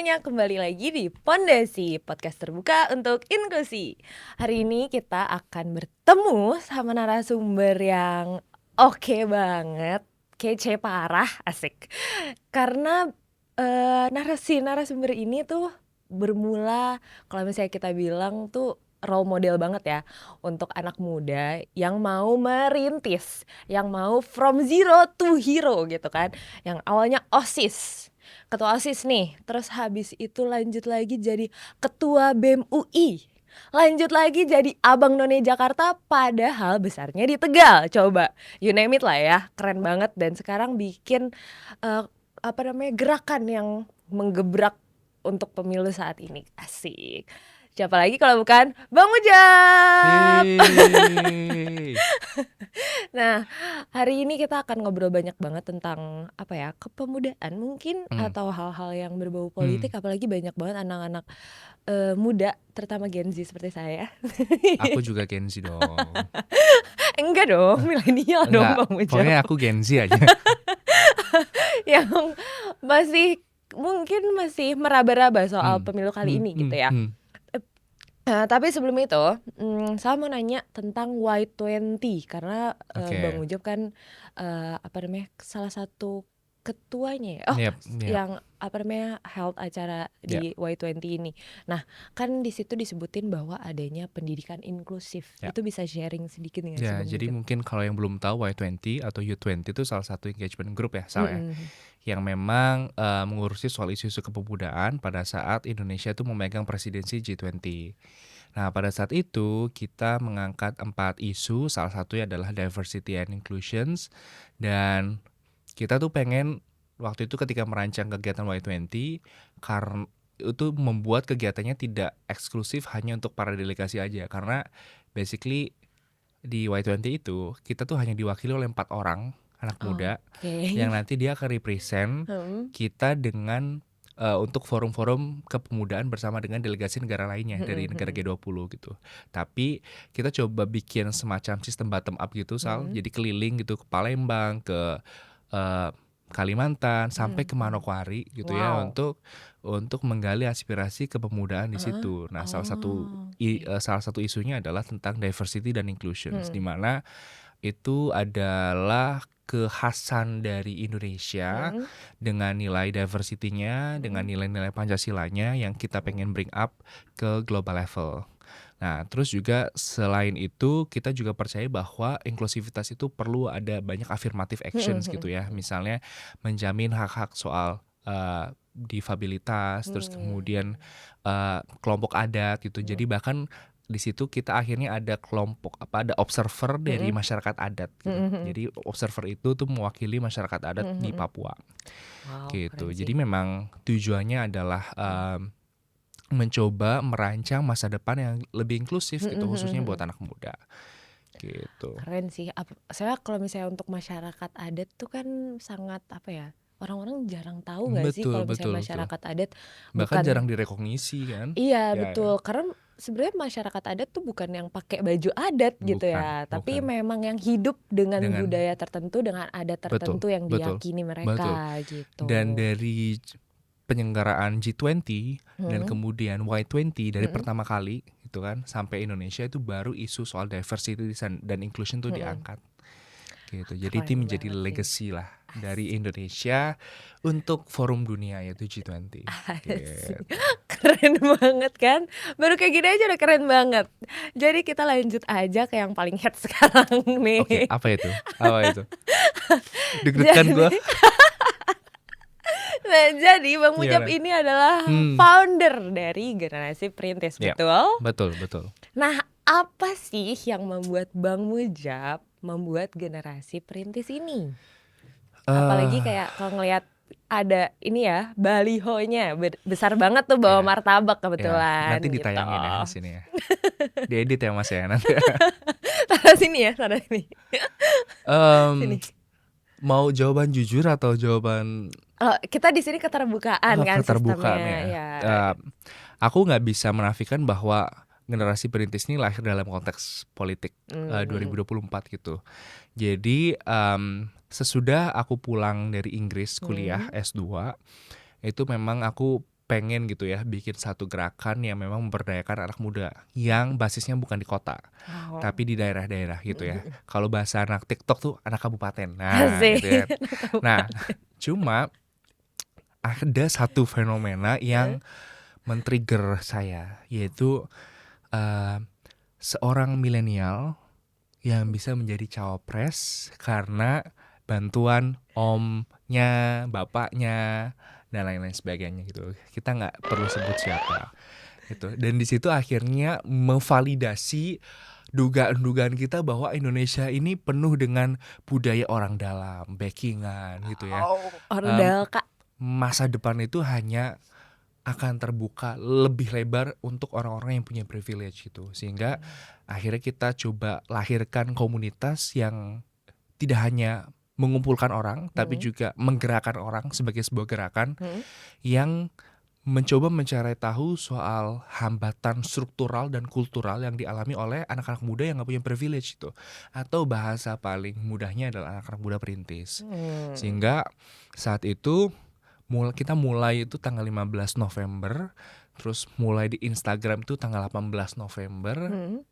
semuanya, kembali lagi di Pondasi, podcast terbuka untuk inklusi. Hari ini kita akan bertemu sama narasumber yang oke banget, kece parah, asik. Karena narasumber ini tuh bermula, kalau misalnya kita bilang tuh role model banget ya untuk anak muda yang mau merintis, yang mau from zero to hero gitu kan. Yang awalnya OSIS, ketua OSIS nih, terus habis itu lanjut lagi jadi ketua BEM UI, lanjut lagi jadi Abang None Jakarta padahal besarnya di Tegal. Coba, you name it lah ya, keren banget. Dan sekarang bikin gerakan yang menggebrak untuk pemilu saat ini. Asik. Siapa lagi kalau bukan Bang Mujab. Hey. Nah, hari ini kita akan ngobrol banyak banget tentang kepemudaan mungkin atau hal-hal yang berbau politik, apalagi banyak banget anak-anak muda, terutama Gen Z seperti saya. Aku juga Gen Z dong. Enggak dong, milenial dong Enggak, Bang Mujab. pokoknya aku Gen Z aja. Yang mungkin masih meraba-raba soal pemilu kali ini gitu ya. Tapi sebelum itu, saya mau nanya tentang Y20 karena Bang Mujab kan salah satu ketuanya ya. Yep. Yang held acara di Y20 ini. Nah, kan di situ disebutin bahwa adanya pendidikan inklusif. Itu bisa sharing sedikit nggak sih Ya, Bang jadi Mujab? mungkin kalau yang belum tahu Y20 atau U20 itu salah satu engagement group ya, Sal ya. Yang memang mengurusi soal isu-isu kepemudaan pada saat Indonesia itu memegang presidensi G20. Nah, pada saat itu kita mengangkat 4 isu, salah satunya adalah diversity and inclusions, dan kita tuh pengen waktu itu ketika merancang kegiatan Y20 karena itu membuat kegiatannya tidak eksklusif hanya untuk para delegasi aja, karena basically di Y20 itu kita tuh hanya diwakili oleh 4 orang anak muda yang nanti dia akan represent kita dengan untuk forum-forum kepemudaan bersama dengan delegasi negara lainnya dari negara G20 gitu. Tapi kita coba bikin semacam sistem bottom up gitu, Sal. Jadi keliling gitu ke Palembang, ke Kalimantan, sampai ke Manokwari gitu ya, untuk menggali aspirasi kepemudaan di situ. Nah, salah satu isunya adalah tentang diversity dan inclusion, di mana itu adalah kekhasan dari Indonesia dengan nilai diversity-nya, dengan nilai-nilai Pancasilanya yang kita pengen bring up ke global level. Nah, terus juga selain itu kita juga percaya bahwa inklusivitas itu perlu ada banyak affirmative actions gitu ya. Misalnya menjamin hak-hak soal difabilitas, terus kemudian kelompok adat gitu. Jadi bahkan di situ kita akhirnya ada ada observer dari masyarakat adat gitu. Jadi observer itu tuh mewakili masyarakat adat di Papua. Gitu. Jadi memang tujuannya adalah mencoba merancang masa depan yang lebih inklusif gitu, khususnya buat anak muda. Gitu. Keren sih. Saya kalau misalnya untuk masyarakat adat tuh kan sangat orang-orang jarang tahu nggak sih kalau misalnya masyarakat adat bahkan jarang direkognisi kan? Iya betul. Karena sebenarnya masyarakat adat tuh bukan yang pakai baju adat gitu ya, tapi memang yang hidup dengan budaya tertentu, dengan adat tertentu yang diyakini mereka gitu. Dan dari penyelenggaraan G20 dan kemudian Y20 dari pertama kali gitu kan sampai Indonesia itu baru isu soal diversity dan inclusion tuh diangkat. Gitu. Jadi itu menjadi legacy lah dari Indonesia untuk forum dunia yaitu G20. Gitu. Keren banget kan? Baru kayak gini aja udah keren banget. Jadi kita lanjut aja ke yang paling hot sekarang nih. Oke, apa itu? Deg-degan gue. Nah, jadi Bang Mujab ini adalah founder dari Generasi Perintis, betul? Betul. Nah, apa sih yang membuat Bang Mujab membuat Generasi Perintis ini? Apalagi kayak kalau ngelihat ada ini ya, balihonya besar banget tuh, bawa martabak kebetulan. Nanti ditayangin gitu. ya di sini ya. Diedit ya Mas ya nanti. Taruh sini ya, taruh sini. Sini. Mau jawaban jujur atau jawaban? Kita di sini keterbukaan kan keterbukaan sistemnya. Ya. Aku nggak bisa menafikan bahwa Generasi Perintis ini lahir dalam konteks politik 2024 gitu. Jadi sesudah aku pulang dari Inggris kuliah S2, itu memang aku pengen gitu ya bikin satu gerakan yang memang memberdayakan anak muda yang basisnya bukan di kota, Wow. tapi di daerah-daerah gitu ya. Kalau bahasa anak TikTok tuh anak kabupaten. Nah, Asik. gitu ya. Nah, cuma ada satu fenomena yang men-trigger saya, yaitu eh, seorang milenial yang bisa menjadi cawapres karena bantuan omnya, bapaknya, dan lain-lain sebagainya gitu. Kita nggak perlu sebut siapa gitu. Dan di situ akhirnya memvalidasi dugaan-dugaan kita bahwa Indonesia ini penuh dengan budaya orang dalam, backingan gitu ya. Oh, Em, ordal Kak. Masa depan itu hanya akan terbuka lebih lebar untuk orang-orang yang punya privilege gitu. Sehingga akhirnya kita coba lahirkan komunitas yang tidak hanya mengumpulkan orang, tapi juga menggerakkan orang sebagai sebuah gerakan yang mencoba mencari tahu soal hambatan struktural dan kultural yang dialami oleh anak-anak muda yang gak punya privilege itu. Atau bahasa paling mudahnya adalah anak-anak muda perintis. Sehingga saat itu kita mulai itu tanggal 15 November, terus mulai di Instagram itu tanggal 18 November,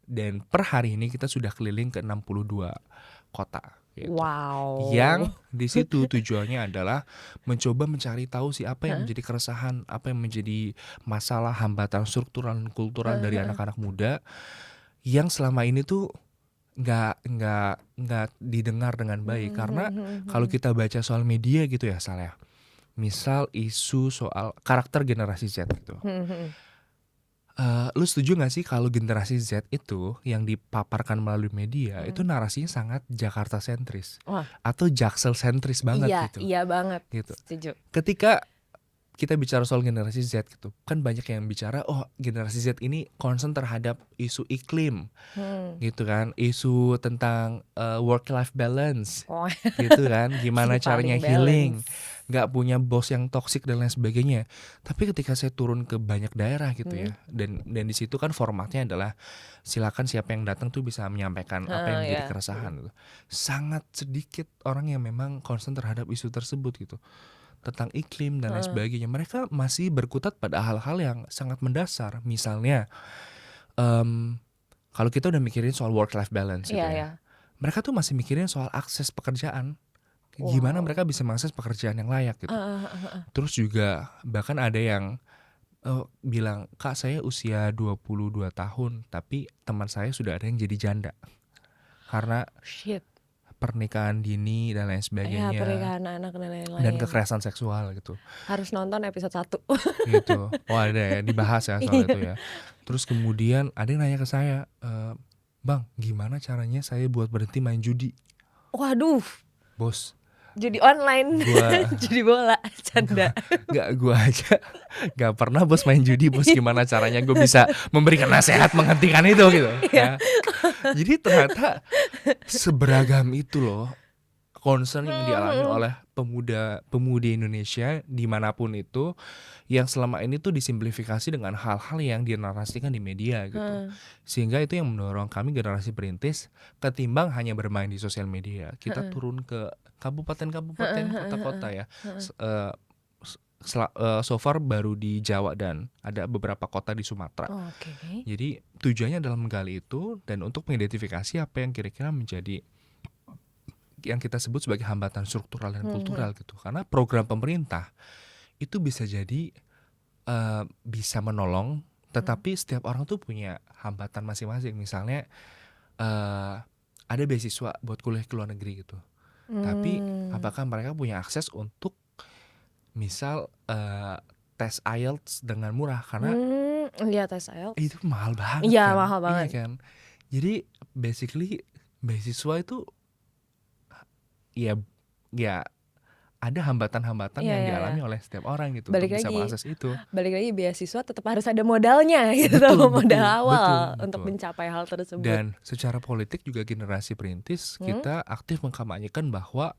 dan per hari ini kita sudah keliling ke 62 kota gitu. Wow. Yang di situ tujuannya adalah mencoba mencari tahu sih apa yang menjadi keresahan, apa yang menjadi masalah hambatan struktural dan kultural dari anak-anak muda yang selama ini tuh nggak didengar dengan baik. Karena kalau kita baca soal media gitu ya, Sal ya, misal isu soal karakter generasi Z gitu. Lu setuju gak sih kalau generasi Z itu yang dipaparkan melalui media itu narasinya sangat Jakarta sentris atau Jaksel sentris banget Iya, gitu. iya banget. Gitu. Setuju. Ketika kita bicara soal generasi Z gitu, kan banyak yang bicara generasi Z ini concern terhadap isu iklim, gitu kan, isu tentang work life balance, gitu kan, gimana caranya healing, nggak punya bos yang toksik dan lain sebagainya. Tapi ketika saya turun ke banyak daerah gitu ya, dan di situ kan formatnya adalah silakan siapa yang datang tuh bisa menyampaikan apa yang menjadi keresahan gitu. Sangat sedikit orang yang memang concern terhadap isu tersebut gitu, tentang iklim dan lain sebagainya. Mereka masih berkutat pada hal-hal yang sangat mendasar. Misalnya kalau kita udah mikirin soal work life balance gitu ya, mereka tuh masih mikirin soal akses pekerjaan. Gimana mereka bisa mengakses pekerjaan yang layak gitu. Terus juga bahkan ada yang bilang, "Kak, saya usia 22 tahun tapi teman saya sudah ada yang jadi janda karena pernikahan dini dan lain sebagainya, pernikahan anak dan lain-lain, dan kekerasan seksual gitu." Harus nonton episode 1. Gitu. Ada ya, dibahas ya soal itu ya. Terus kemudian ada yang nanya ke saya, "Bang, gimana caranya saya buat berhenti main judi?" Waduh, Bos, judi online. Judi bola, canda. Enggak, gue aja gak pernah bos main judi, bos. Gimana caranya gue bisa memberikan nasihat menghentikan itu gitu ya. Jadi ternyata seberagam itu loh concern yang dialami oleh pemuda-pemudi Indonesia dimanapun itu, yang selama ini tuh disimplifikasi dengan hal-hal yang dinarasikan di media gitu. Sehingga itu yang mendorong kami generasi perintis, ketimbang hanya bermain di sosial media, kita turun ke kabupaten-kabupaten, kota-kota ya. So far baru di Jawa dan ada beberapa kota di Sumatera. Jadi tujuannya adalah menggali itu dan untuk mengidentifikasi apa yang kira-kira menjadi yang kita sebut sebagai hambatan struktural dan kultural gitu. Karena program pemerintah itu bisa jadi bisa menolong, tetapi setiap orang tuh punya hambatan masing-masing. Misalnya ada beasiswa buat kuliah ke luar negeri gitu, tapi apakah mereka punya akses untuk misal tes IELTS dengan murah? Karena tes IELTS itu mahal banget kan. mahal banget. Iya kan. Jadi basically beasiswa itu ya ada hambatan-hambatan yang dialami oleh setiap orang gitu untuk bisa mengakses itu. Balik lagi, beasiswa tetap harus ada modalnya gitu, modal awal untuk mencapai hal tersebut. Dan secara politik juga generasi perintis kita aktif mengkampanyekan bahwa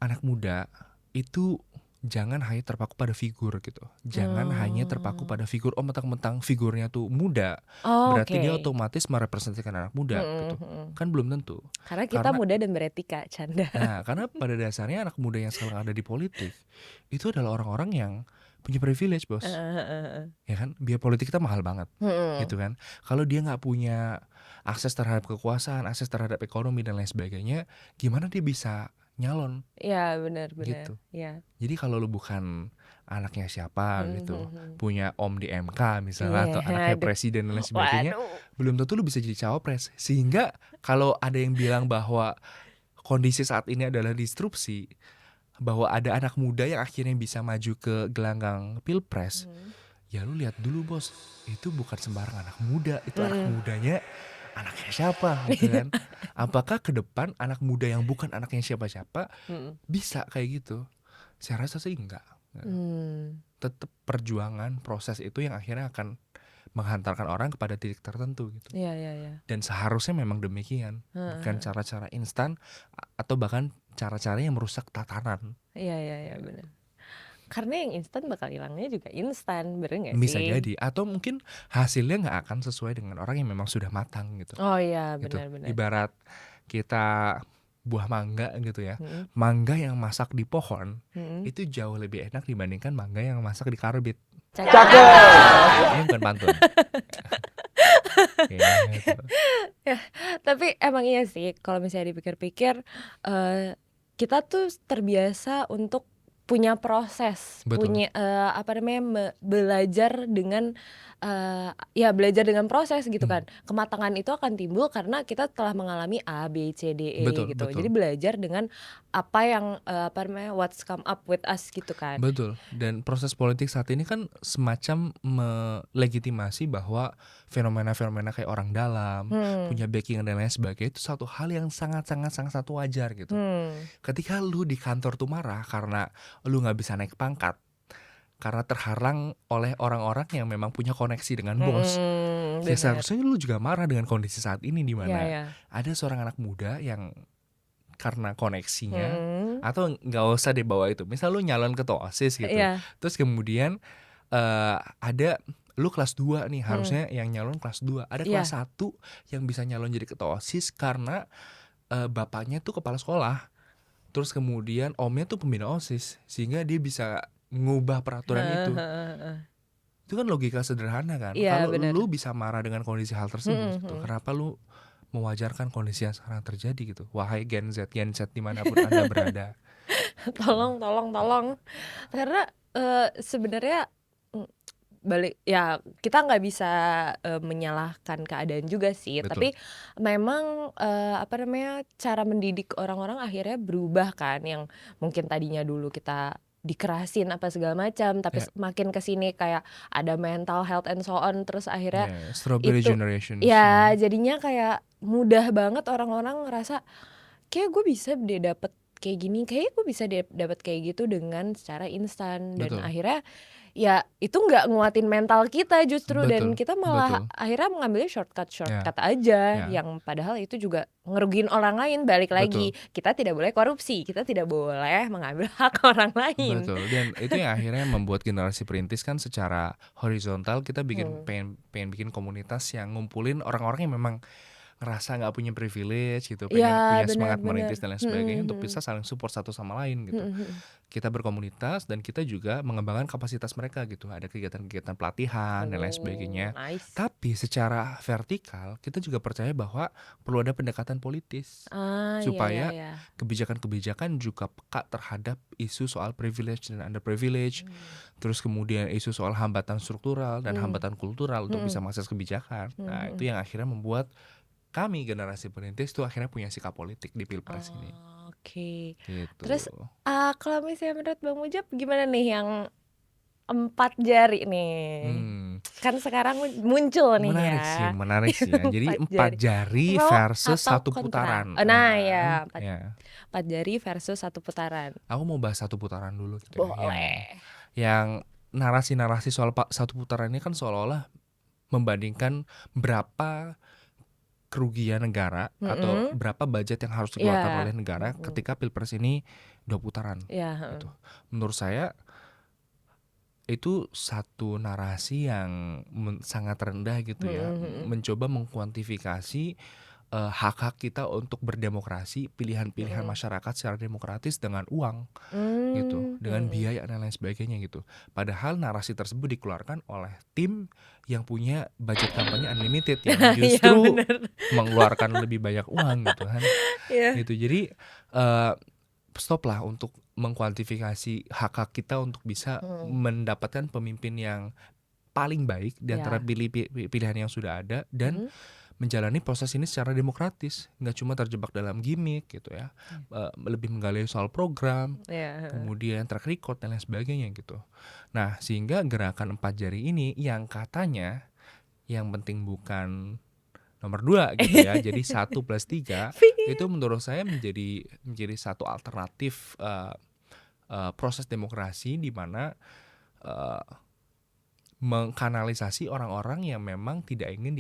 anak muda itu jangan hanya terpaku pada figur gitu. Jangan hanya terpaku pada figur, mentang-mentang figurnya tuh muda, berarti dia otomatis merepresentasikan anak muda gitu. Kan belum tentu. Karena kita muda dan beretika, canda. Nah, karena pada dasarnya anak muda yang sekarang ada di politik itu adalah orang-orang yang punya privilege, Bos. Heeh heeh heeh. Ya kan? Biaya politik kita mahal banget, Mhm. gitu kan. Kalau dia nggak punya akses terhadap kekuasaan, akses terhadap ekonomi dan lain sebagainya, gimana dia bisa nyalon, Iya, benar benar. gitu. Iya. Jadi kalau lu bukan anaknya siapa Mhm gitu, mhm mhm. punya om di MK misalnya Iya, atau anaknya aduh. presiden dan lain sebagainya, Waduh. belum tentu lu bisa jadi cawapres. Sehingga kalau ada yang bilang bahwa kondisi saat ini adalah disrupsi, bahwa ada anak muda yang akhirnya bisa maju ke gelanggang pilpres, Mhm. ya lu lihat dulu, Bos, itu bukan sembarang anak muda, itu anak Mhm. mudanya anaknya siapa gitu kan. Apakah ke depan anak muda yang bukan anaknya siapa-siapa Mhm. bisa kayak gitu? Saya rasa sih enggak. Mmm. Tetap perjuangan proses itu yang akhirnya akan menghantarkan orang kepada titik tertentu gitu. Iya iya iya. Dan seharusnya memang demikian, Heeh bukan heeh. cara-cara instan atau bahkan cara-cara yang merusak tatanan. Iya iya iya, benar. Karena yang instan bakal hilangnya juga instan, bener nggak Bisa sih? jadi, atau mungkin hasilnya nggak akan sesuai dengan orang yang memang sudah matang gitu. Oh iya, Gitu. benar benar. Ibarat kita buah mangga gitu ya. Mhm Mangga yang masak di pohon mhm. itu jauh lebih enak dibandingkan mangga yang masak di karbit. Cakep. Ini bukan pantun. Gitu. Ya, tapi emang iya sih kalau misalnya dipikir-pikir, kita tuh terbiasa untuk punya proses, Betul. punya, apa namanya, belajar dengan, ya belajar dengan proses gitu Hmm. kan. Kematangan itu akan timbul karena kita telah mengalami A, B, C, D, E Betul, gitu. Jadi betul. belajar dengan apa yang, apa namanya, what's come up with us gitu kan. Betul. Dan proses politik saat ini kan semacam melegitimasi bahwa fenomena-fenomena kayak orang dalam, Hmm. punya backing dan lain sebagainya itu satu hal yang sangat wajar gitu. Hmm. Ketika lu di kantor tuh marah karena lu nggak bisa naik pangkat, karena terhalang oleh orang-orang yang memang punya koneksi dengan bos, Mhm, ya bener. seharusnya lu juga marah dengan kondisi saat ini di Iya mana iya. ada seorang anak muda yang karena koneksinya, Mhm. atau nggak usah dibawa itu, misal lu nyalon ketua OSIS gitu, Iya. terus kemudian ada lu kelas 2 nih, Mhm. harusnya yang nyalon kelas 2, ada kelas Iya. 1 yang bisa nyalon jadi ketua OSIS karena bapaknya tuh kepala sekolah. Terus kemudian omnya tuh pembina OSIS, sehingga dia bisa mengubah peraturan Heeh itu. heeh heeh. Itu kan logika sederhana kan. Iya, Kalau bener. lu bisa marah dengan kondisi hal tersebut Mhm gitu, mhm. kenapa lu mewajarkan kondisi yang sekarang terjadi gitu? Wahai Gen Z dimanapun Anda berada. Gitu. Tolong tolong tolong. Karena, sebenarnya, mmm, balik ya kita nggak bisa, menyalahkan keadaan juga sih, Betul. tapi memang, apa namanya, cara mendidik orang-orang akhirnya berubah kan, yang mungkin tadinya dulu kita dikerasin apa segala macam, tapi Ya, makin ke sini kayak ada mental health and so on, terus akhirnya ya, Strawberry itu Generations ya ya. jadinya kayak mudah banget orang-orang ngerasa, "Kayak gue bisa deh dapet kayak gini, kayaknya gue bisa deh dapet kayak gitu dengan secara instan." Dan Betul. akhirnya ya itu nggak nguatin mental kita justru, dan Betul. kita malah Betul. akhirnya mengambilnya Ya, shortcut aja, ya. yang padahal itu juga ngerugiin orang lain. Balik lagi, Betul. kita tidak boleh korupsi, kita tidak boleh mengambil hak orang lain. Betul. Dan itu yang akhirnya membuat generasi perintis kan secara horizontal kita Hmm. pengen bikin komunitas yang ngumpulin orang-orang yang memang ngerasa nggak punya privilege gitu, Iya, pengen punya benar semangat benar. merintis dan lain Mhm sebagainya untuk mhm. bisa saling support satu sama lain gitu. Mhm mhm. Kita berkomunitas dan kita juga mengembangkan kapasitas mereka gitu. Ada kegiatan-kegiatan pelatihan dan lain Oh, sebagainya. nice. Tapi secara vertikal kita juga percaya bahwa perlu ada pendekatan politis Ah, iya iya supaya iya. kebijakan-kebijakan juga peka terhadap isu soal privilege dan underprivilege, Mmm. terus kemudian isu soal hambatan struktural dan Mhm. hambatan kultural untuk bisa Mhm. mengakses kebijakan. Mhm Nah, itu mhm. yang akhirnya membuat kami generasi perintis tuh akhirnya punya sikap politik di pilpres ini. Oh, oke. Gitu. Terus, kalau misalnya menurut Bang Mujab gimana nih yang 4 jari nih? Hmm, Kan sekarang muncul nih ya, menarik sih ya. Jadi 4 empat jari. jari Pro versus atau satu kontra? putaran. Nah ya, Ya. 4 jari versus 1 putaran. Aku mau bahas satu putaran dulu gitu ya. Boleh. Yang narasi-narasi soal satu putaran ini kan seolah-olah membandingkan berapa kerugian negara atau Mhm. berapa budget yang harus dikeluarkan Iya. oleh negara Mhm. ketika pilpres ini 2 putaran Iya, gitu. heeh. Menurut saya itu satu narasi yang sangat rendah gitu ya, Mhm mhm. mencoba mengkuantifikasi hak-hak kita untuk berdemokrasi, pilihan-pilihan Mhm. masyarakat secara demokratis dengan uang gitu, dengan Mhm. biaya dan lain sebagainya gitu. Padahal narasi tersebut dikeluarkan oleh tim yang punya budget kampanye unlimited, yang Iya justru bener. mengeluarkan lebih banyak uang gitu kan, Iya. gitu. Jadi, eee, stop-lah untuk mengkuantifikasi hak-hak kita untuk bisa Mhm. mendapatkan pemimpin yang paling baik di antara Iya. pilihan yang sudah ada, dan Mhm. menjalani proses ini secara demokratis, nggak cuma terjebak dalam gimmick gitu ya, Iya. lebih menggali soal program, Iya, heeh. kemudian track record dan lain sebagainya gitu. Nah, sehingga gerakan 4 jari ini yang katanya yang penting bukan nomor 2 gitu ya, jadi 1+3 itu Fit. menurut saya menjadi satu alternatif, proses demokrasi di mana, eee, mengkanalisasi orang-orang yang memang tidak ingin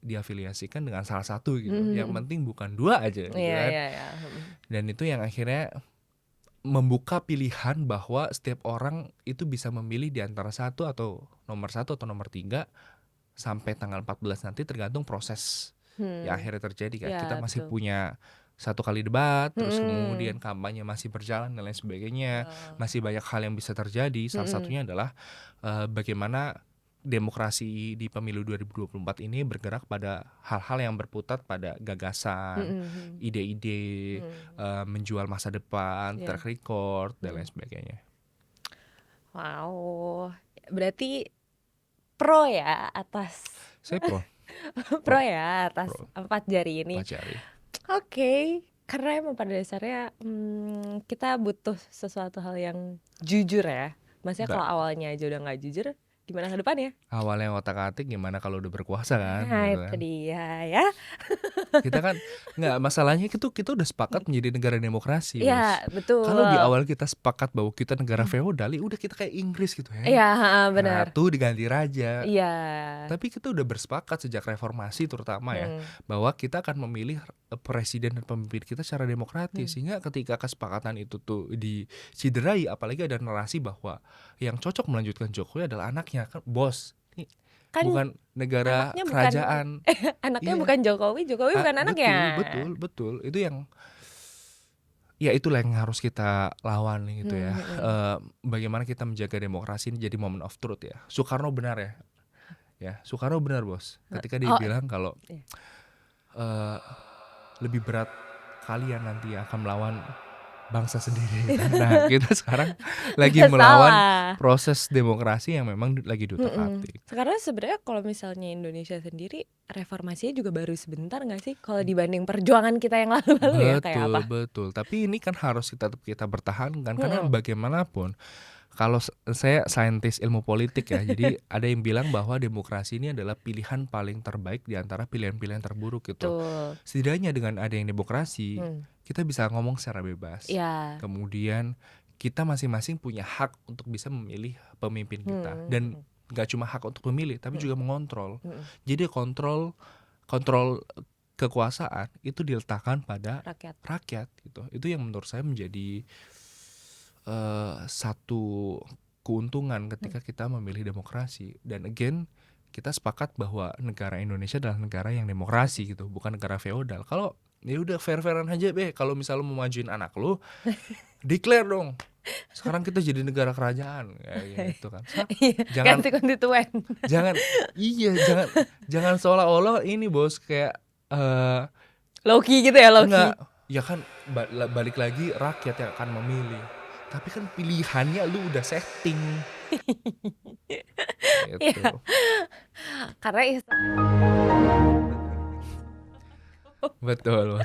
diafiliasikan dengan salah satu gitu, yang Mhm. penting bukan 2 aja gitu Iya kan. iya iya, mhm. Dan itu yang akhirnya membuka pilihan bahwa setiap orang itu bisa memilih di antara satu atau nomor 3 sampai tanggal 14 nanti, tergantung proses yang Hmm. akhirnya terjadi kan. Kita Iya masih betul. punya 1 kali debat, terus kemudian Mhm. kampanye masih berjalan dan lain sebagainya. Oh. Masih banyak hal yang bisa terjadi, salah Mhm. satunya adalah, bagaimana demokrasi di pemilu 2024 ini bergerak pada hal-hal yang berputar pada gagasan, Mhm mhm. ide-ide, Mhm. menjual masa depan, Iya. track record, dan lain Mhm. sebagainya. Wow, berarti pro ya atas Saya pro pro pro ya atas pro 4 jari ini. 4 jari. Oke, karena emang pada dasarnya, kita butuh sesuatu hal yang jujur ya. Maksudnya kalau Enggak. awalnya aja udah nggak jujur, gimana ke depannya? Awalnya otak-atik, gimana kalau udah berkuasa kan, Nah gitu itu kan. dia ya. Kita kan nggak, masalahnya itu kita udah sepakat menjadi negara demokrasi, Bos. Iya Kalau di betul. awal kita sepakat bahwa kita negara feodal, ya udah kita kayak Inggris gitu Iya, ya. heeh, bener. Ratu diganti raja. Iya. Tapi kita udah bersepakat sejak reformasi terutama ya, Mhm. bahwa kita akan memilih presiden dan pemimpin kita secara demokratis. Hmm. Sehingga ketika kesepakatan itu tuh diciderai, apalagi ada narasi bahwa yang cocok melanjutkan Jokowi adalah anaknya, kan Bos, ini Kan bukan negara anaknya bukan kerajaan. anaknya Iya. bukan Jokowi, Jokowi bukan anaknya. Betul betul betul. Itu yang, ya itulah yang harus kita lawan gitu ya. Mhm mhm. Bagaimana kita menjaga demokrasi ini jadi moment of truth ya. Soekarno benar ya. Ya, Soekarno benar, Bos, ketika dia Oh, bilang kalau, iya. lebih berat kalian nanti yang akan melawan bangsa sendiri kan. Nah, kita sekarang lagi Nggak melawan salah. proses demokrasi yang memang lagi Mhm. diutak-atik. Karena sebenarnya kalau misalnya Indonesia sendiri, reformasinya juga baru sebentar nggak sih? Kalau dibanding perjuangan kita yang lalu-lalu ya, kayak Betul apa? betul. Tapi ini kan harus kita pertahankan, karena Mhm. bagaimanapun kalau saya saintis ilmu politik ya, jadi ada yang bilang bahwa demokrasi ini adalah pilihan paling terbaik di antara pilihan-pilihan terburuk gitu. Betul. Setidaknya dengan ada yang demokrasi, Hmm. kita bisa ngomong secara bebas. Iya. Kemudian kita masing-masing punya hak untuk bisa memilih pemimpin kita. Dan Mhm. gak cuma hak untuk memilih, tapi Mhm. juga mengontrol. Mhm. Jadi kontrol kekuasaan itu diletakkan pada Rakyat. rakyat gitu. Itu yang menurut saya menjadi satu keuntungan ketika kita memilih demokrasi. Dan again, kita sepakat bahwa negara Indonesia adalah negara yang demokrasi gitu, bukan negara feodal. Kalau ya udah fair-fairan aja be, kalau misalnya mau majuin anak lu, declare dong. Sekarang kita jadi negara kerajaan kayak gitu kan. Iya, Jangan ganti konstituen. jangan seolah-olah ini, Bos, kayak Low-key gitu ya, low-key. enggak, ya kan balik lagi rakyat yang akan memilih. Tapi kan pilihannya lu udah setting. Iya. Gitu. Karena Betul.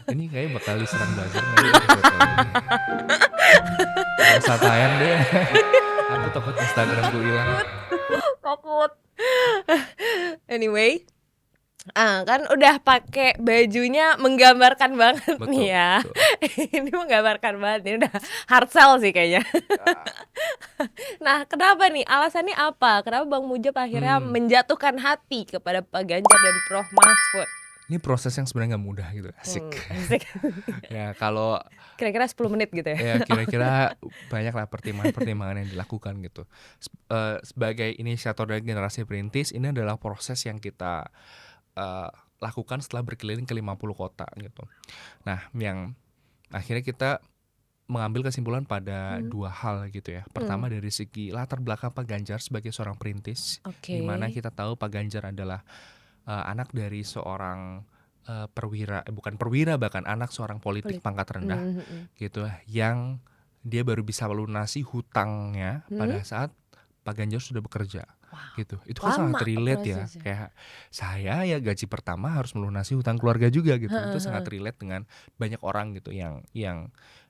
Ini kayaknya bakal diserang buzzer nanti episode kali ini. Gak usah tayang deh. Aku takut Instagramku hilang. takut. Anyway, kan udah pakai bajunya menggambarkan banget nih Betul, ya. betul. Ini menggambarkan banget, ini udah hard sell sih kayaknya. Nah, kenapa nih? Alasannya apa? Kenapa Bang Mujab akhirnya menjatuhkan hati kepada Pak Ganjar dan Prof Mahfud? Ini proses yang sebenarnya nggak mudah gitu, asik. Asik. Ya kalau Kira-kira 10 menit gitu ya. ya kira-kira banyaklah pertimbangan-pertimbangan yang dilakukan gitu. Sebagai inisiator dari generasi perintis, ini adalah proses yang kita lakukan setelah berkeliling ke 50 kota gitu. Nah, yang akhirnya kita mengambil kesimpulan pada Hmm. 2 hal gitu ya. Pertama dari segi latar belakang Pak Ganjar sebagai seorang perintis, di mana Oke. kita tahu Pak Ganjar adalah anak dari seorang perwira, bukan perwira, bahkan anak seorang politik Politik. pangkat rendah gitu, yang dia baru bisa melunasi hutangnya pada saat Pak Ganjar sudah bekerja Wow, gitu. Itu kan sangat lama relate ya, prosesnya. kayak saya ya gaji pertama harus melunasi hutang keluarga juga gitu. Itu Heeh, sangat heeh. relate dengan banyak orang gitu yang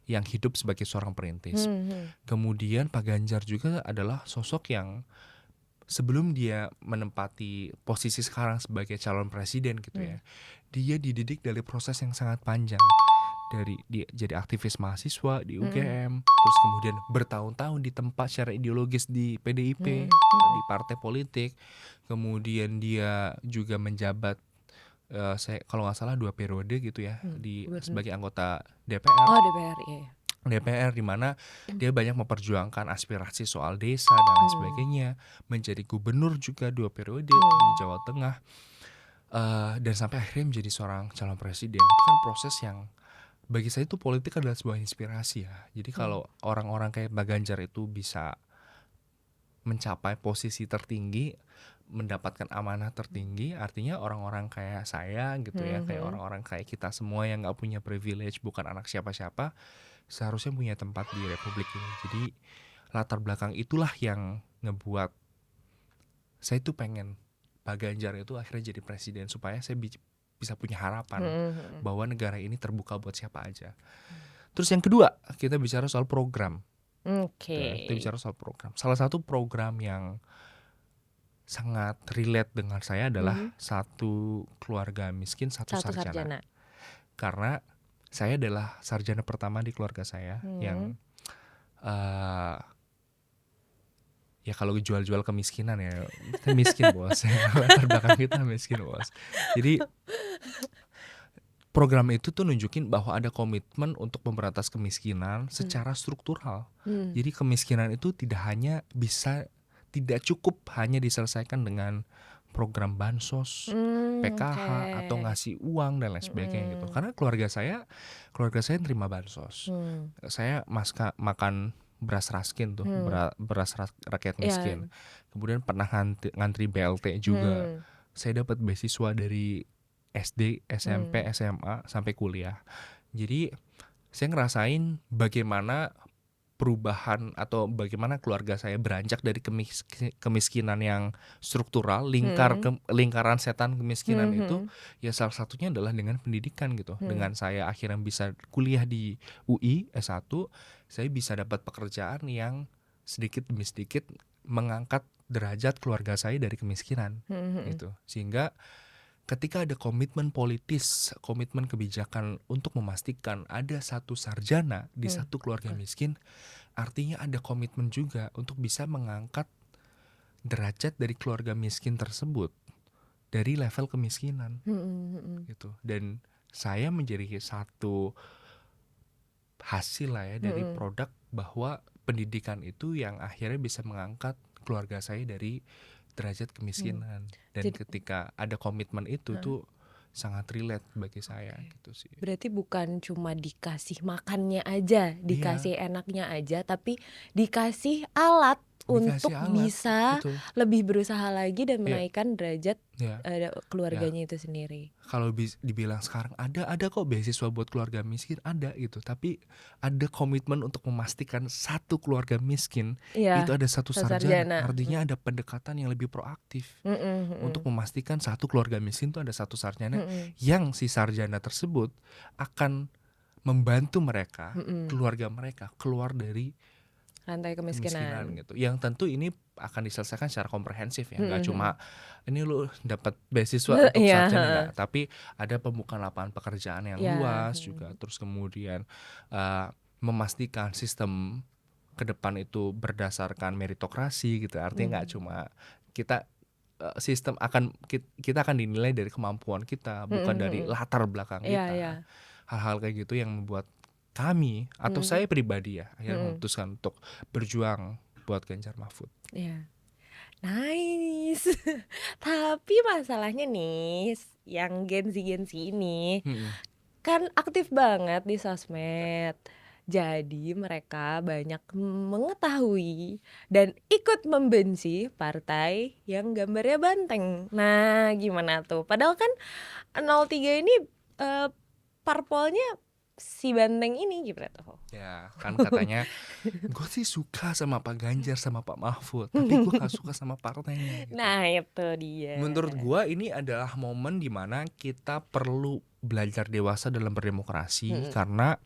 hidup sebagai seorang perintis. Kemudian Pak Ganjar juga adalah sosok yang sebelum dia menempati posisi sekarang sebagai calon presiden gitu ya, dia dididik dari proses yang sangat panjang. Dari dia jadi aktivis mahasiswa di UGM, terus kemudian bertahun-tahun ditempa secara ideologis di PDIP, di partai politik. Kemudian dia juga menjabat saya kalau nggak salah 2 periode gitu ya, sebagai anggota DPR. Oh, DPR, iya. DPR di mana dia banyak memperjuangkan aspirasi soal desa dan lain sebagainya, menjadi gubernur juga 2 periode di Jawa Tengah, dan sampai akhirnya menjadi seorang calon presiden. Itu kan proses yang bagi saya itu politik adalah sebuah inspirasi ya. Jadi kalau orang-orang kayak Mbak Ganjar itu bisa mencapai posisi tertinggi, mendapatkan amanah tertinggi, artinya orang-orang kayak saya gitu ya, kayak orang-orang kayak kita semua yang nggak punya privilege, bukan anak siapa-siapa, seharusnya punya tempat di republik ini. Jadi latar belakang itulah yang ngebuat saya tuh pengen Pak Ganjar itu akhirnya jadi presiden, supaya saya bisa punya harapan bahwa negara ini terbuka buat siapa aja. Terus yang kedua, kita bicara soal program. Kita bicara soal program. Salah satu program yang sangat relate dengan saya adalah satu keluarga miskin, satu sarjana. Karena saya adalah sarjana pertama di keluarga saya yang ya kalau jual-jual kemiskinan ya, kita miskin bos. Latar belakang kita miskin bos. Jadi program itu tuh nunjukin bahwa ada komitmen untuk memberantas kemiskinan secara struktural. Jadi kemiskinan itu tidak cukup hanya diselesaikan dengan program bansos, PKH atau ngasih uang dan lain sebagainya gitu. Karena keluarga saya terima bansos. Saya makan beras raskin tuh, beras rakyat miskin. Kemudian pernah ngantri BLT juga. Saya dapat beasiswa dari SD, SMP, SMA sampai kuliah. Jadi saya ngerasain bagaimana perubahan atau bagaimana keluarga saya beranjak dari kemiskinan yang struktural, lingkaran setan kemiskinan itu, ya salah satunya adalah dengan pendidikan gitu. Dengan saya akhirnya bisa kuliah di UI S1, saya bisa dapat pekerjaan yang sedikit demi sedikit mengangkat derajat keluarga saya dari kemiskinan gitu. Sehingga ketika ada komitmen politis, komitmen kebijakan untuk memastikan ada satu sarjana di satu keluarga miskin, artinya ada komitmen juga untuk bisa mengangkat derajat dari keluarga miskin tersebut dari level kemiskinan gitu. Dan saya menjadi satu hasil lah ya dari produk bahwa pendidikan itu yang akhirnya bisa mengangkat keluarga saya dari derajat kemiskinan. Dan ketika ada komitmen itu tuh sangat relate bagi saya gitu sih. Berarti bukan cuma dikasih makannya aja, dikasih enaknya aja, tapi dikasih alat untuk bisa betul. lebih berusaha lagi dan menaikkan derajat keluarganya itu sendiri. Kalau dibilang sekarang ada kok beasiswa buat keluarga miskin, ada gitu. Tapi ada komitmen untuk memastikan satu keluarga miskin itu ada satu sarjana. Artinya ada pendekatan yang lebih proaktif untuk memastikan satu keluarga miskin itu ada satu sarjana, yang si sarjana tersebut akan membantu mereka, keluarga mereka keluar dari rantai kemiskinan gitu. Yang tentu ini akan diselesaikan secara komprehensif ya, nggak cuma ini lu dapat beasiswa untuk sarjana, enggak, tapi ada pembukaan lapangan pekerjaan yang luas juga. Terus kemudian memastikan sistem ke depan itu berdasarkan meritokrasi gitu. Artinya nggak cuma kita sistem kita akan dinilai dari kemampuan kita, bukan dari latar belakang kita. Hal-hal kayak gitu yang membuat kami atau saya pribadi ya akhirnya memutuskan untuk berjuang buat Ganjar Mahfud. Nice. Tapi masalahnya nih, yang Gen Z ini Mhm. kan aktif banget di sosmed. Jadi mereka banyak mengetahui dan ikut membenci partai yang gambarnya banteng. Nah, gimana tuh? Padahal kan 03 ini parpolnya si banteng ini, gimana tuh? Ya, kan katanya gue sih suka sama Pak Ganjar sama Pak Mahfud, tapi gue gak suka sama partainya gitu. Nah, itu dia. Menurut gue ini adalah momen dimana kita perlu belajar dewasa dalam berdemokrasi, karena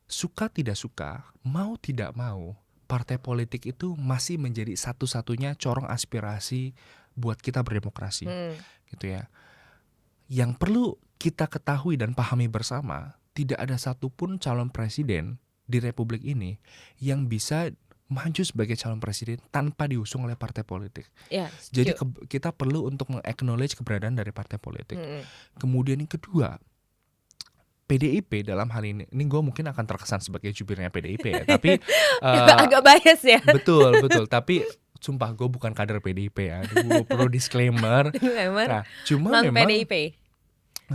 suka tidak suka, mau tidak mau, partai politik itu masih menjadi satu-satunya corong aspirasi buat kita berdemokrasi, gitu ya. Yang perlu kita ketahui dan pahami bersama, tidak ada satupun calon presiden di Republik ini yang bisa maju sebagai calon presiden tanpa diusung oleh partai politik. Ya, Jadi setuju. kita perlu untuk meng-acknowledge keberadaan dari partai politik. Mm-mm. Kemudian yang kedua, PDIP dalam hal ini gue mungkin akan terkesan sebagai jubirnya PDIP ya, tapi Agak bias ya. betul, tapi sumpah gue bukan kader PDIP ya, gue perlu disclaimer. Disclaimer, Nah, non PDIP.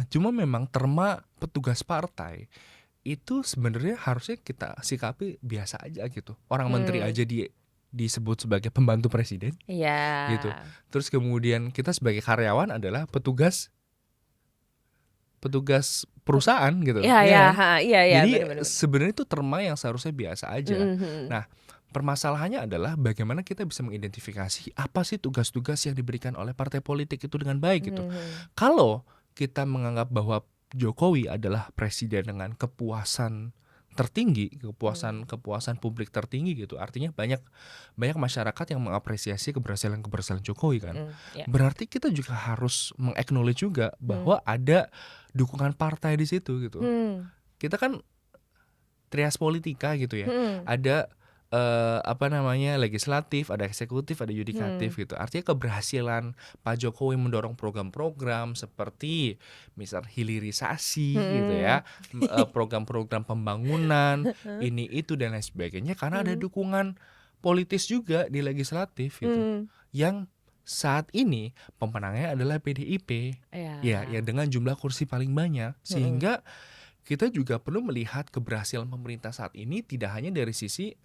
cuma memang terma petugas partai itu sebenarnya harusnya kita sikapi biasa aja gitu. Orang menteri aja disebut sebagai pembantu presiden Iya. gitu. Terus kemudian kita sebagai karyawan adalah petugas perusahaan gitu. Iya, ya kan? iya, Jadi bener-bener. sebenarnya itu terma yang seharusnya biasa aja. Nah, permasalahannya adalah bagaimana kita bisa mengidentifikasi apa sih tugas-tugas yang diberikan oleh partai politik itu dengan baik gitu. Kalau kita menganggap bahwa Jokowi adalah presiden dengan kepuasan tertinggi, kepuasan publik tertinggi gitu. Artinya banyak masyarakat yang mengapresiasi keberhasilan Jokowi kan. Ya. Berarti kita juga harus meng-acknowledge juga bahwa ada dukungan partai di situ gitu. Kita kan trias politika gitu ya. Ada legislatif, ada eksekutif, ada yudikatif gitu. Artinya keberhasilan Pak Jokowi mendorong program-program seperti misal hilirisasi gitu ya, program-program pembangunan, ini itu dan lain sebagainya, karena ada dukungan politis juga di legislatif gitu. Yang saat ini pemenangnya adalah PDIP. Ya, dengan jumlah kursi paling banyak, sehingga kita juga perlu melihat keberhasilan pemerintah saat ini tidak hanya dari sisi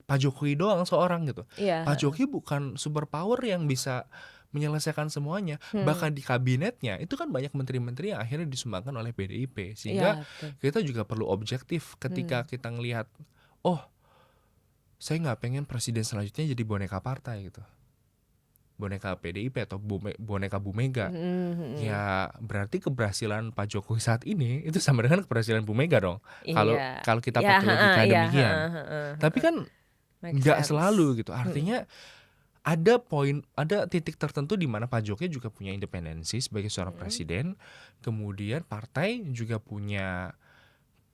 Pak Jokowi doang seorang gitu. Pak Jokowi bukan super power yang bisa menyelesaikan semuanya. Bahkan di kabinetnya itu kan banyak menteri-menteri yang akhirnya disumbangkan oleh PDIP. Sehingga kita juga perlu objektif ketika kita ngelihat, oh saya gak pengen presiden selanjutnya jadi boneka partai gitu, boneka PDIP atau boneka Bu Mega. Ya berarti keberhasilan Pak Jokowi saat ini itu sama dengan keberhasilan Bu Mega dong. Kalau kita pakai logika demikian. Tapi kan nggak selalu gitu. Artinya ada titik tertentu di mana Pak Jokowi juga punya independensi sebagai seorang presiden. Kemudian partai juga punya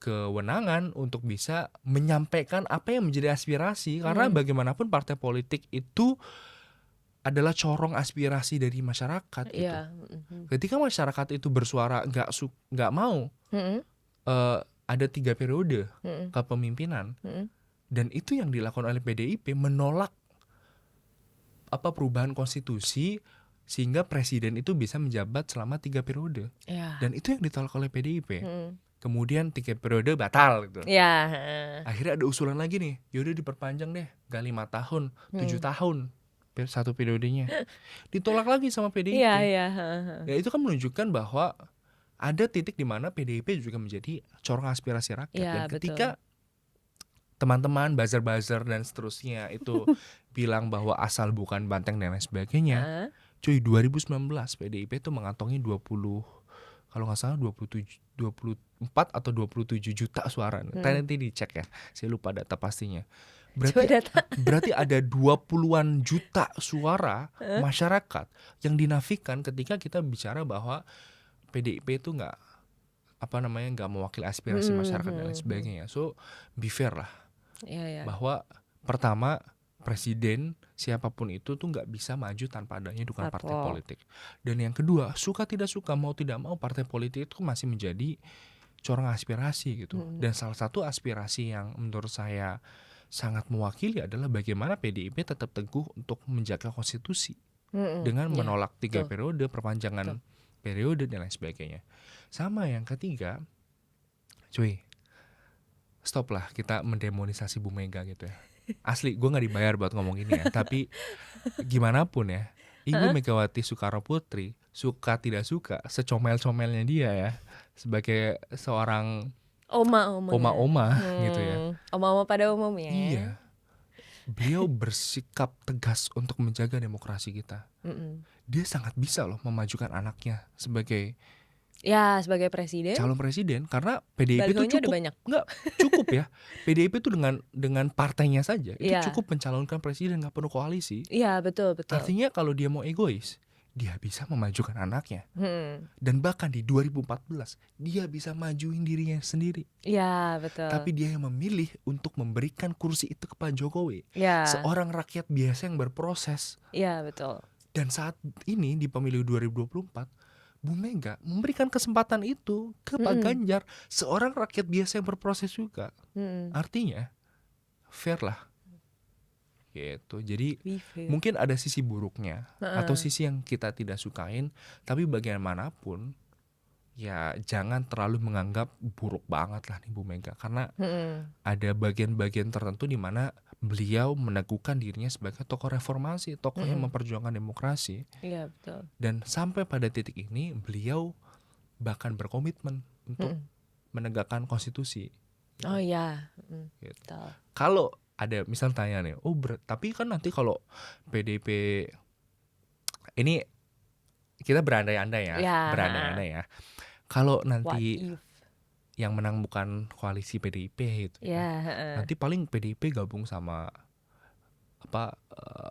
kewenangan untuk bisa menyampaikan apa yang menjadi aspirasi, karena bagaimanapun partai politik itu adalah corong aspirasi dari masyarakat gitu. Ketika masyarakat itu bersuara nggak mau ada 3 periode kepemimpinan, dan itu yang dilakukan oleh PDIP, menolak perubahan konstitusi sehingga presiden itu bisa menjabat selama 3 periode. Dan itu yang ditolak oleh PDIP. Kemudian 3 periode batal gitu. Akhirnya ada usulan lagi nih, yaudah diperpanjang deh, gak 5 tahun, 7 tahun satu periodenya. Ditolak lagi sama PDIP. Ya itu kan menunjukkan bahwa ada titik di mana PDIP juga menjadi corong aspirasi rakyat. Dan ketika teman-teman buzzer dan seterusnya itu bilang bahwa asal bukan banteng dan lain sebagainya, cuy, 2019 PDIP itu mengantongi 24 atau 27 juta suara. Nanti dicek ya, saya lupa data pastinya. Berarti ada 20-an juta suara masyarakat yang dinafikan ketika kita bicara bahwa PDIP itu nggak mewakili aspirasi masyarakat dan lain sebagainya. So be fair lah. Bahwa pertama, presiden siapapun itu tuh nggak bisa maju tanpa adanya dukungan partai politik. Dan yang kedua, suka tidak suka, mau tidak mau, partai politik itu masih menjadi corong aspirasi gitu. Dan salah satu aspirasi yang menurut saya sangat mewakili adalah bagaimana PDIP tetap teguh untuk menjaga konstitusi dengan Ya, menolak 3 betul, periode, betul. perpanjangan periode dan lain sebagainya. Sama yang ketiga, cuy, stop lah kita mendemonisasi Bu Mega gitu ya. Asli, gue nggak dibayar buat ngomong ini ya. Tapi gimana pun ya, Ibu Megawati Soekarno Putri, suka tidak suka, secomel-comelnya dia ya, sebagai seorang Oma-oma ya. oma-oma gitu ya. Oma-oma pada umumnya. Iya, beliau bersikap tegas untuk menjaga demokrasi kita. Mm-mm. Dia sangat bisa loh memajukan anaknya sebagai Ya, sebagai presiden, calon presiden karena PDIP itu balihonya udah cukup banyak. nggak cukup ya. PDIP itu dengan partainya saja itu Iya. cukup mencalonkan presiden, nggak perlu koalisi. Iya, betul. Artinya kalau dia mau egois, dia bisa memajukan anaknya. Hmm. Dan bahkan di 2014 dia bisa majuin dirinya sendiri. Iya, betul. Tapi dia yang memilih untuk memberikan kursi itu ke Pak Jokowi. Ya, Seorang rakyat biasa yang berproses. iya betul. Dan saat ini di pemilu 2024 Bu Mega memberikan kesempatan itu ke Pak Ganjar, seorang rakyat biasa yang berproses juga. Artinya fair lah gitu. Jadi Be fair. mungkin ada sisi buruknya atau sisi yang kita tidak sukain, tapi bagaimanapun ya jangan terlalu menganggap buruk banget lah nih Bu Mega, karena ada bagian-bagian tertentu di mana beliau meneguhkan dirinya sebagai tokoh reformasi, tokoh yang memperjuangkan demokrasi. Iya, betul. Dan sampai pada titik ini beliau bahkan berkomitmen untuk menegakkan konstitusi. Oh iya. Gitu. Betul. Kalau ada misal tanya nih, tapi kan nanti kalau PDIP ini kita berandai-andai ya, Ya. berandai-andai ya. Kalau What nanti if? yang menang bukan koalisi PDIP gitu Ya, nanti paling PDIP gabung sama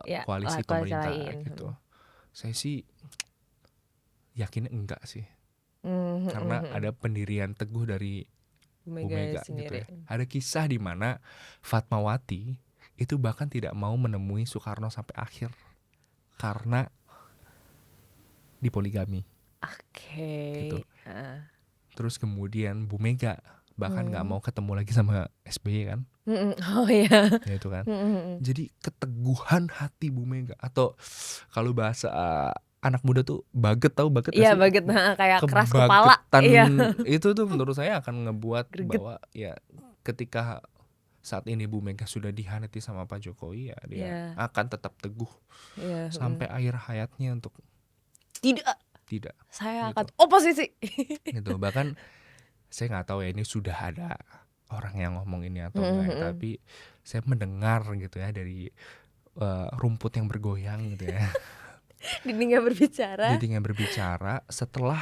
Ya, koalisi koalisi pemerintah lain. gitu. Saya sih yakin enggak sih, Hmm, karena ada pendirian teguh dari Bu Mega gitu sendiri. ya. Ada kisah di mana Fatmawati itu bahkan tidak mau menemui Soekarno sampai akhir karena dipoligami. Oke. Gitu. Terus kemudian Bu Mega bahkan nggak mau ketemu lagi sama SBY kan, Oh iya. gitu kan. Jadi keteguhan hati Bu Mega, atau kalau bahasa anak muda tuh baget, tahu baget Iya, gak sih? baget, kayak keras kepala. Kebagetan Iya. itu tuh menurut saya akan ngebuat Greget. bahwa ya ketika saat ini Bu Mega sudah dihanati sama Pak Jokowi ya dia Iya. akan tetap teguh Iya. sampai akhir hayatnya untuk Tidak, tidak saya Gitu. akan oposisi. gitu. Bahkan saya nggak tahu ya ini sudah ada orang yang ngomong ini atau enggak ya, tapi saya mendengar gitu ya dari rumput yang bergoyang gitu ya. Dindingnya berbicara. Jadi yang berbicara setelah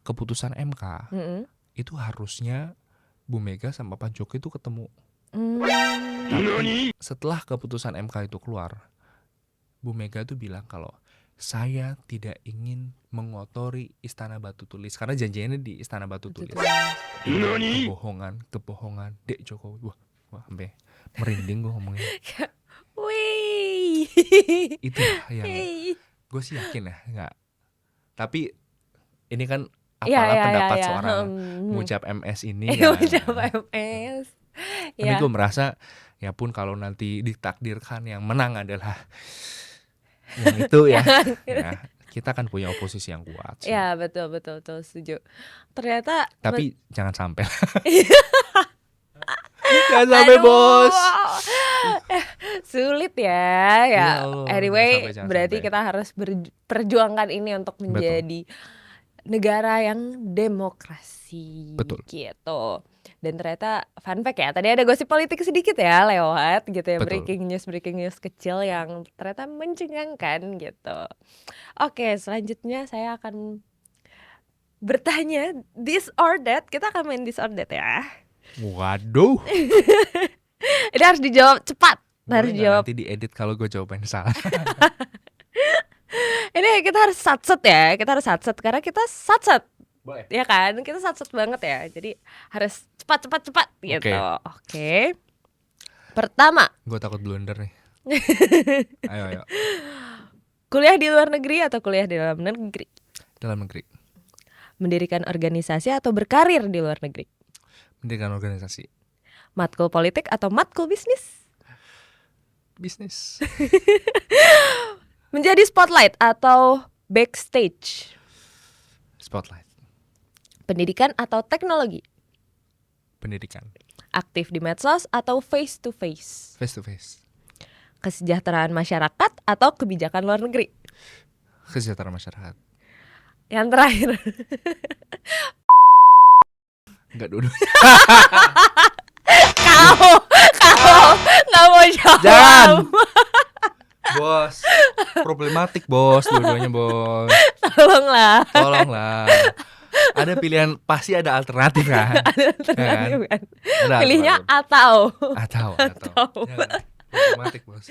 keputusan MK itu harusnya Bu Mega sama Pak Jokowi itu ketemu. Tapi setelah keputusan MK itu keluar, Bu Mega tuh bilang kalau saya tidak ingin mengotori Istana Batu Tulis karena janjiannya di Istana Batu Tulis. Kebohongan Dek Jokowi. Wah, sampai merinding gue ngomongnya. Wih. Itu yang gue sih yakin ya, enggak. Tapi ini kan apalah pendapat seorang Mujab MS ini kan. Mujab MS. Tapi gue merasa ya pun kalau nanti ditakdirkan yang menang adalah yang itu ya, kita kan punya oposisi yang kuat sih. Ya, betul setuju. Ternyata tapi jangan sampai. Jangan sampai, Bos. Sulit ya. Ya Allah, Anyway, jangan berarti sampai. kita harus perjuangkan ini untuk menjadi negara yang demokrasi. Betul. Gitu. Dan ternyata fun fact ya, tadi ada gosip politik sedikit ya lewat gitu ya. Betul. Breaking news kecil yang ternyata mencengangkan gitu. Oke, selanjutnya saya akan bertanya this or that. Kita akan main this or that ya. Waduh. Ini harus dijawab cepat. Harus Boleh nggak dijawab. nanti diedit kalau gue jawabannya salah. Ini kita harus satset ya. Kita harus satset karena kita satset. Boleh. Ya kan? Kita satset banget ya. Jadi harus cepat gitu. Oke. Pertama, Gue takut blunder nih. Ayo. kuliah di luar negeri atau kuliah di dalam negeri? Dalam negeri. Mendirikan organisasi atau berkarir di luar negeri? Mendirikan organisasi. Matkul politik atau matkul bisnis? Bisnis. Menjadi spotlight atau backstage? Spotlight. Pendidikan atau teknologi? Pendidikan. Aktif di medsos atau face to face? Face to face. Kesejahteraan masyarakat atau kebijakan luar negeri? Kesejahteraan masyarakat. Yang terakhir. Enggak dulu. Kau nggak mau jawab. Jangan. Bos, problematik bos, dua-duanya bos. Tolonglah. Tolonglah. Ada pilihan, pasti ada alternatif kan? Alternatif kan? Ada Pilihnya alternatif. atau. Atau. Jangan. Problematik bos.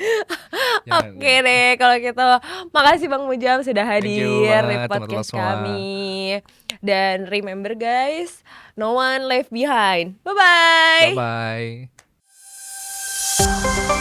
Jangan. Oke deh kalau gitu. Makasih Bang Mujam sudah Thank you hadir di banget, teman-teman podcast semua. kami. Dan remember guys, no one left behind. Bye bye. Bye bye.